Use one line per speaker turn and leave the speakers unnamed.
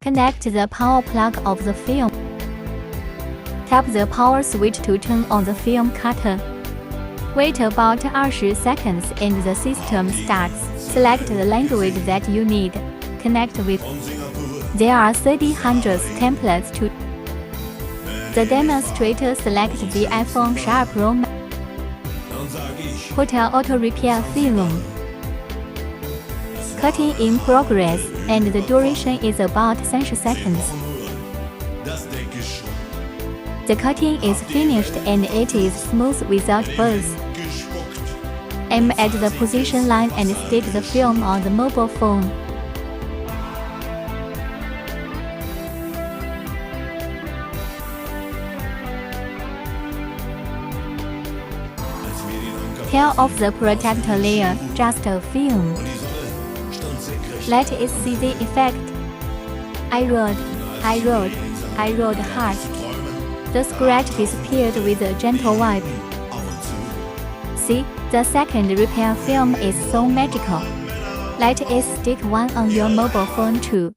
Connect the power plug of the film. Tap the power switch to turn on the film cutter. Wait about 20 seconds and the system starts. Select the language that you need. Connect with. There are 300 templates to. The demonstrator select the iPhone Sharp Pro. Hotel Auto Repair Film. Cutting in progress, and the duration is about 30 seconds. The cutting is finished and it is smooth without burrs. Aim at the position line and stick the film on the mobile phone. Peel off the protector layer, just a film. Let it see the effect. I rode hard. The scratch disappeared with a gentle wipe. See, the second repair film is so magical. Let it stick one on your mobile phone too.